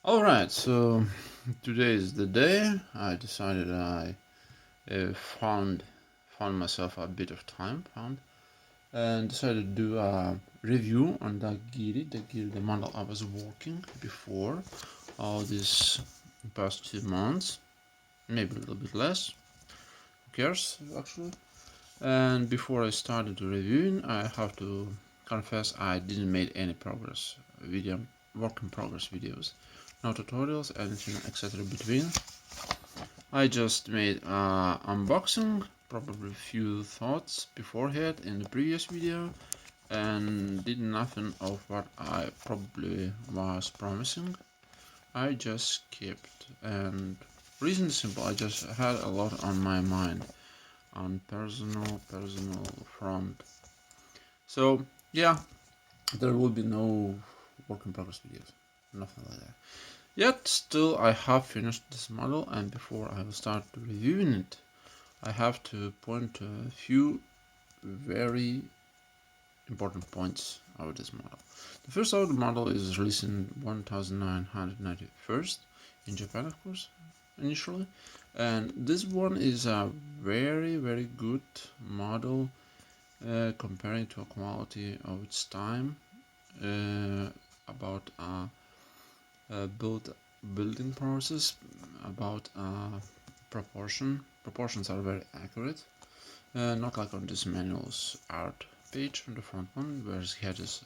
Alright, so today is the day. I decided I found myself a bit of time, and decided to do a review on the GIRI, the model I was working before all these past 2 months, maybe a little bit less, who cares actually. And before I started reviewing, I have to confess I didn't make any progress work in progress videos, no tutorials, anything etc. between. I just made unboxing, probably a few thoughts beforehand in the previous video, and did nothing of what I probably was promising. I just skipped, and reason is simple, I just had a lot on my mind on personal front. So yeah, there will be no work in progress videos, nothing like that. Yet still I have finished this model, and before I will start reviewing it, I have to point to a few very important points of this model. The first of the model is released in 1991 in Japan, of course, initially, and this one is a very good model comparing to a quality of its time, about building process, about proportions are very accurate, not like on this manual's art page on the front one, where his head is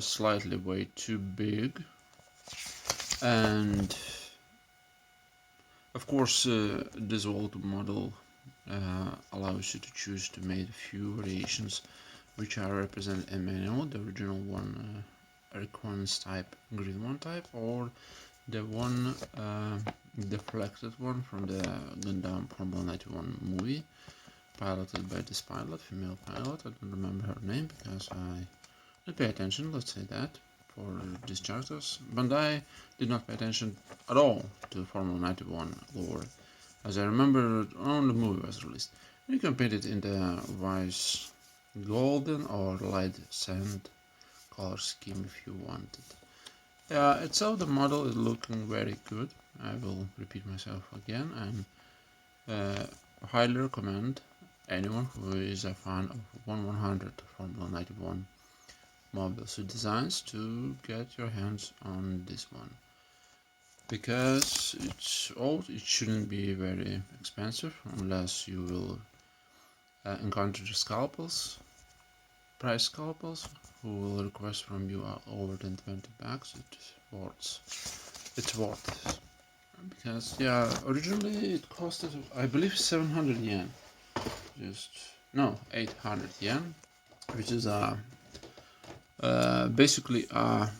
slightly way too big. And of course this old model allows you to choose to make a few variations which are represented in manual, the original one, requirements type grid 1 type, or the one deflected one from the Gundam Formula 91 movie, piloted by this pilot, female pilot. I don't remember her name because I didn't pay attention, let's say that, for these characters. Bandai did not pay attention at all to Formula 91 lore, as I remember when the movie was released. You can paint it in the Vice golden or light sand color scheme if you wanted. Itself, the model is looking very good. I will repeat myself again, and highly recommend anyone who is a fan of 1/100 Formula 91 Mobile Suit Designs to get your hands on this one, because it's old. It shouldn't be very expensive unless you will encounter price scalpels, who will request from you over than 20 bucks. It's worth, because yeah, originally it costed, I believe, 700 yen, no, 800 yen, which is basically a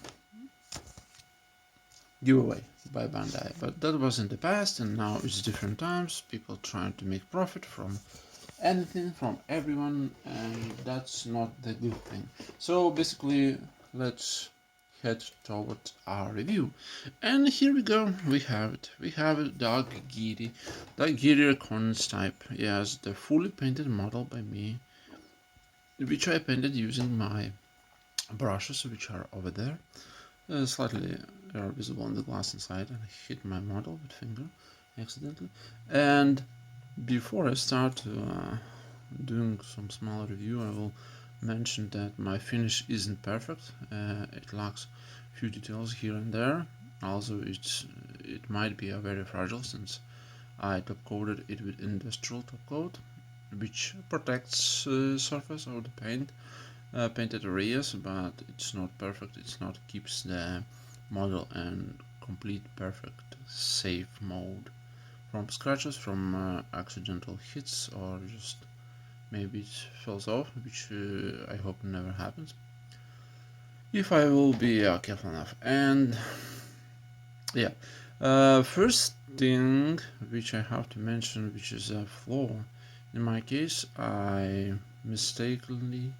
giveaway by Bandai. But that was in the past, and now it's different times, people trying to make profit from anything, from everyone, and that's not the good thing. So basically, let's head toward our review. And here we go, we have it. We have DAGH GIRI, the GIRI requirements type. Yes, the fully painted model by me, which I painted using my brushes, which are over there. Slightly are visible on the glass inside, and I hit my model with finger accidentally. And before I start doing some small review, I will mention that my finish isn't perfect. It lacks a few details here and there. Also, it might be a very fragile, since I top coated it with industrial top coat, which protects the surface of the painted areas, but it's not perfect. It's not keeps the model in complete perfect safe mode from scratches, from accidental hits, or just maybe it falls off, which I hope never happens, if I will be careful enough. And yeah, first thing which I have to mention, which is a flaw in my case, I mistakenly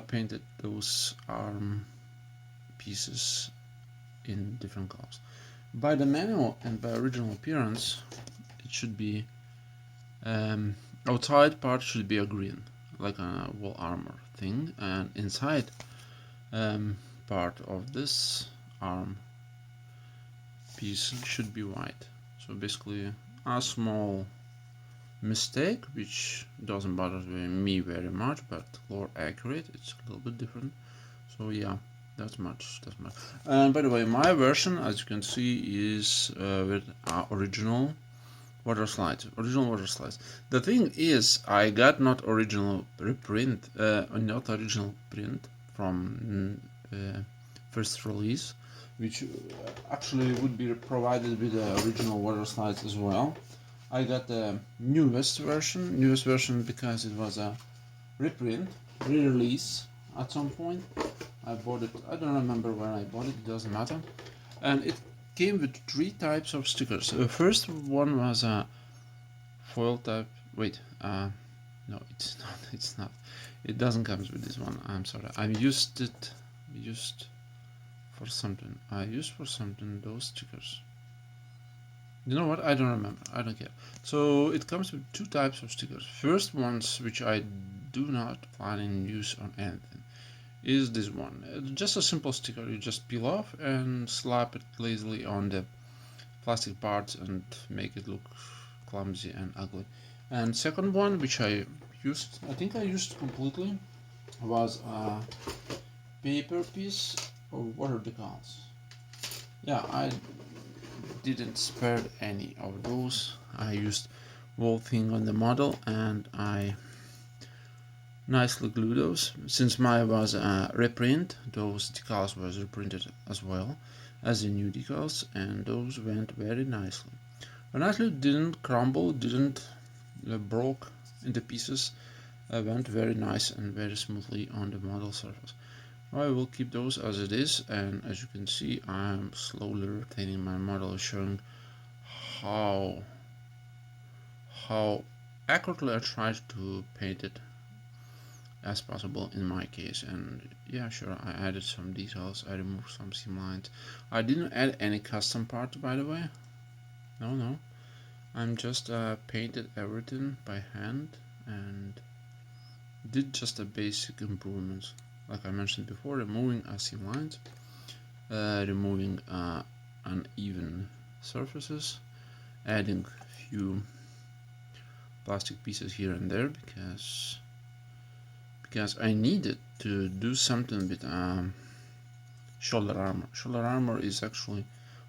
painted those arm pieces in different colors. By the manual and by original appearance, it should be outside part should be a green, like a wall armor thing, and inside part of this arm piece should be white. So basically a small mistake which doesn't bother me very much, but more accurate, it's a little bit different. So yeah, that's much. And by the way, my version, as you can see, is with original water slides. The thing is, I got not original print from first release, which actually would be provided with the original water slides as well. I got the newest version because it was a reprint, re-release at some point. I bought it, I don't remember when I bought it, it doesn't matter. And it came with 3 types of stickers. The first one was a foil type, no, it's not. It doesn't come with this one, I'm sorry. I used for something those stickers. You know what? I don't remember. I don't care. So it comes with 2 types of stickers. First ones, which I do not plan in use on anything, is this one. Just a simple sticker. You just peel off and slap it lazily on the plastic parts and make it look clumsy and ugly. And second one, which I think I used completely, was a paper piece of water decals. Yeah, I didn't spare any of those. I used whole thing on the model and I nicely glued those. Since mine was a reprint, those decals was reprinted as well as the new decals, and those went very nicely. Nicely, didn't crumble, didn't broke into pieces, went very nice and very smoothly on the model surface. I will keep those as it is, and as you can see, I'm slowly rotating my model, showing how accurately I tried to paint it as possible in my case. And yeah, sure, I added some details, I removed some seam lines. I didn't add any custom parts, by the way. No, I'm just painted everything by hand and did just a basic improvements. Like I mentioned before, removing seam lines, removing uneven surfaces, adding a few plastic pieces here and there because I needed to do something with shoulder armor. Shoulder armor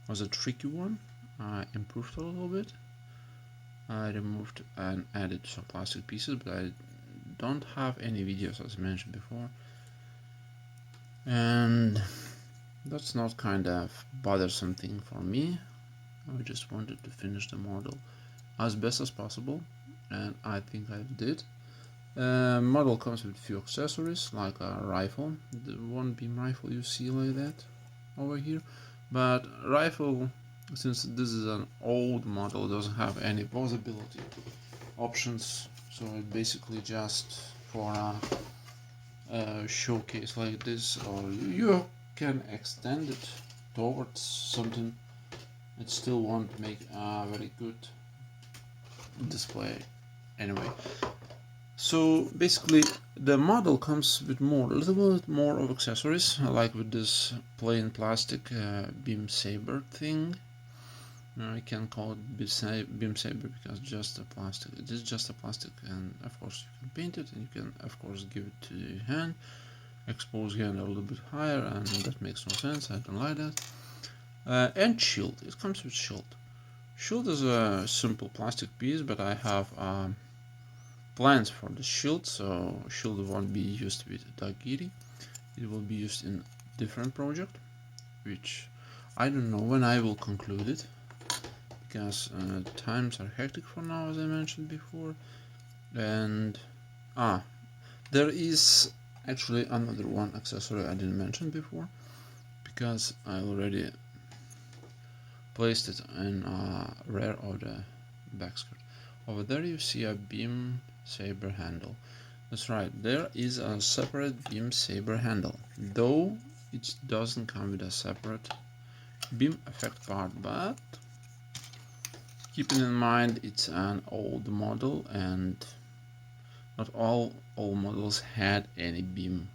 was a tricky one. I improved a little bit. I removed and added some plastic pieces, but I don't have any videos as mentioned before, and that's not kind of bothersome thing for me. I just wanted to finish the model as best as possible, and I think I did. Model comes with few accessories like a rifle, the one beam rifle you see like that over here, but rifle, since this is an old model, doesn't have any possibility options, so it basically just for a showcase like this, or you can extend it towards something. It still won't make a very good display anyway. So basically the model comes with a little bit more of accessories, like with this plain plastic beam saber thing. I can call it beam saber because just a plastic. It is just a plastic, and of course you can paint it, and you can of course give it to the hand, expose hand a little bit higher, and that makes no sense. I don't like that. And shield. It comes with shield. Shield is a simple plastic piece, but I have plans for the shield, so shield won't be used with DAGH GIRI. It will be used in different project, which I don't know when I will conclude it, because times are hectic for now, as I mentioned before. And there is actually another one accessory I didn't mention before, because I already placed it in rear of the back skirt. Over there you see a beam saber handle. That's right, there is a separate beam saber handle, though it doesn't come with a separate beam effect part, but keeping in mind it's an old model and not all models had any beam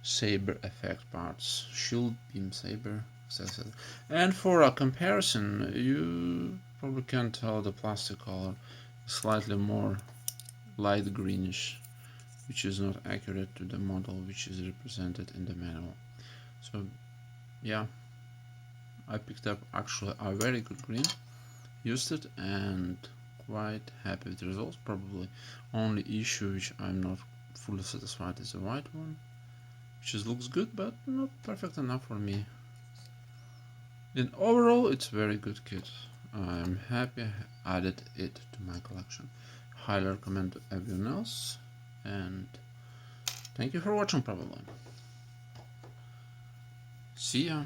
saber effect parts. Shield, beam saber, as I said. And for a comparison, you probably can tell the plastic color is slightly more light greenish, which is not accurate to the model which is represented in the manual. So yeah, I picked up actually a very good green, used it, and quite happy with the results. Probably only issue which I'm not fully satisfied is the white one, which just looks good but not perfect enough for me. In overall, it's very good kit. I'm happy I added it to my collection. Highly recommend to everyone else, and thank you for watching probably. See ya!